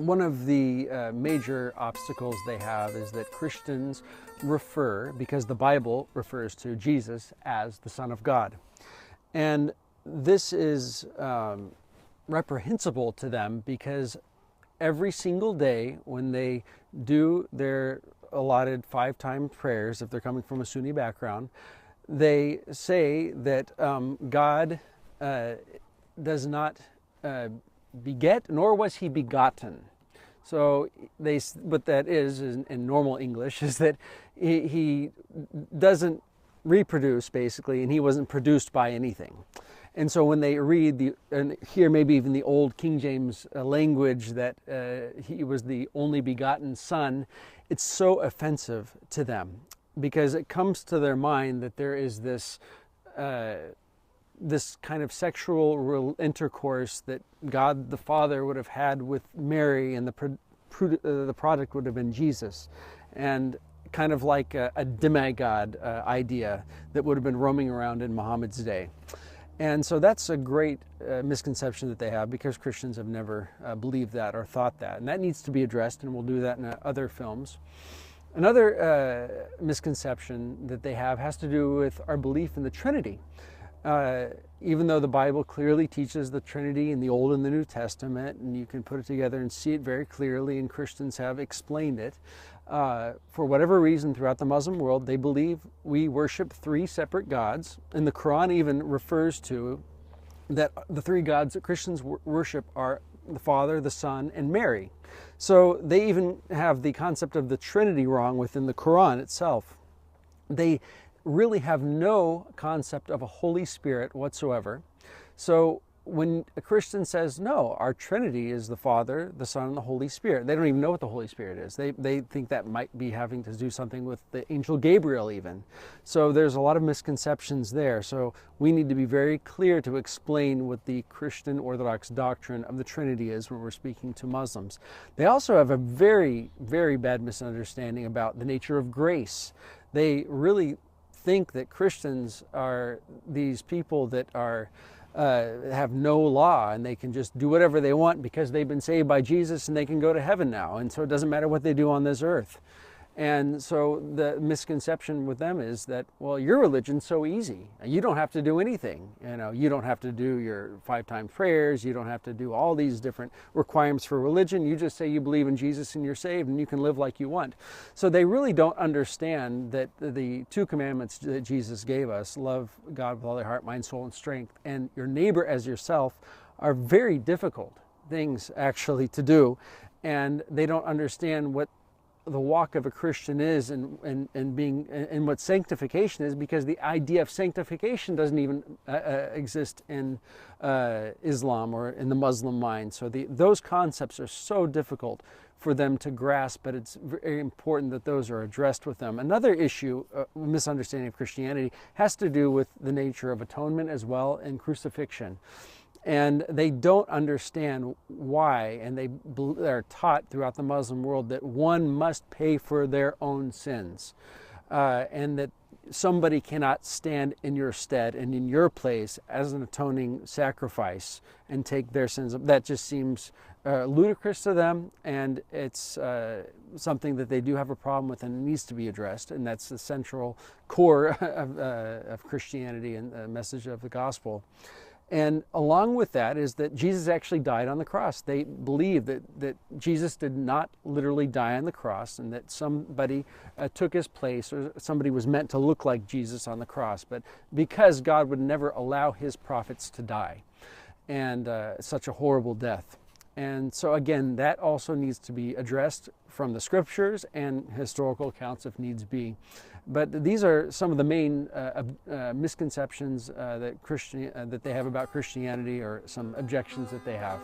One of the major obstacles they have is that Christians refer, because the Bible refers to Jesus as the Son of God. And this is reprehensible to them, because every single day when they do their allotted 5-time prayers, if they're coming from a Sunni background, they say that God does not beget, nor was he begotten. So what that is in normal English is that he doesn't reproduce, basically, and he wasn't produced by anything. And so when they read and hear maybe even the old King James language that he was the only begotten Son, it's so offensive to them, because it comes to their mind that there is this kind of sexual intercourse that God the Father would have had with Mary, and the product would have been Jesus, and kind of like a demigod idea that would have been roaming around in Muhammad's day. And so that's a great misconception that they have, because Christians have never believed that or thought that. And that needs to be addressed, and we'll do that in other films. Another misconception that they have has to do with our belief in the Trinity. Even though the Bible clearly teaches the Trinity in the Old and the New Testament, and you can put it together and see it very clearly, and Christians have explained it, for whatever reason throughout the Muslim world, they believe we worship 3 separate gods, and the Quran even refers to that the 3 gods that Christians worship are the Father, the Son, and Mary. So they even have the concept of the Trinity wrong within the Quran itself. They really have no concept of a Holy Spirit whatsoever. So when a Christian says, no, our Trinity is the Father, the Son, and the Holy Spirit, they don't even know what the Holy Spirit is. They think that might be having to do something with the angel Gabriel even. So there's a lot of misconceptions there. So we need to be very clear to explain what the Christian Orthodox doctrine of the Trinity is when we're speaking to Muslims. They also have a very, very bad misunderstanding about the nature of grace. They really think that Christians are these people that are have no law, and they can just do whatever they want because they've been saved by Jesus, and they can go to heaven now, and so it doesn't matter what they do on this earth. And so the misconception with them is that, well, your religion's so easy. You don't have to do anything. You don't have to do your 5-time prayers. You don't have to do all these different requirements for religion. You just say you believe in Jesus and you're saved, and you can live like you want. So they really don't understand that the 2 commandments that Jesus gave us, love God with all your heart, mind, soul, and strength, and your neighbor as yourself, are very difficult things actually to do. And they don't understand what the walk of a Christian is, and what sanctification is, because the idea of sanctification doesn't even exist in Islam or in the Muslim mind. So those concepts are so difficult for them to grasp, but it's very important that those are addressed with them. Another issue, misunderstanding of Christianity, has to do with the nature of atonement as well, and crucifixion. And they don't understand why, and they are taught throughout the Muslim world that one must pay for their own sins, and that somebody cannot stand in your stead and in your place as an atoning sacrifice and take their sins. That just seems ludicrous to them, and it's something that they do have a problem with, and it needs to be addressed. And that's the central core of Christianity and the message of the gospel. And along with that is that Jesus actually died on the cross. They believe that Jesus did not literally die on the cross, and that somebody took his place, or somebody was meant to look like Jesus on the cross. But because God would never allow his prophets to die, and such a horrible death. And so again, that also needs to be addressed from the scriptures and historical accounts if needs be. But these are some of the main misconceptions that they have about Christianity, or some objections that they have.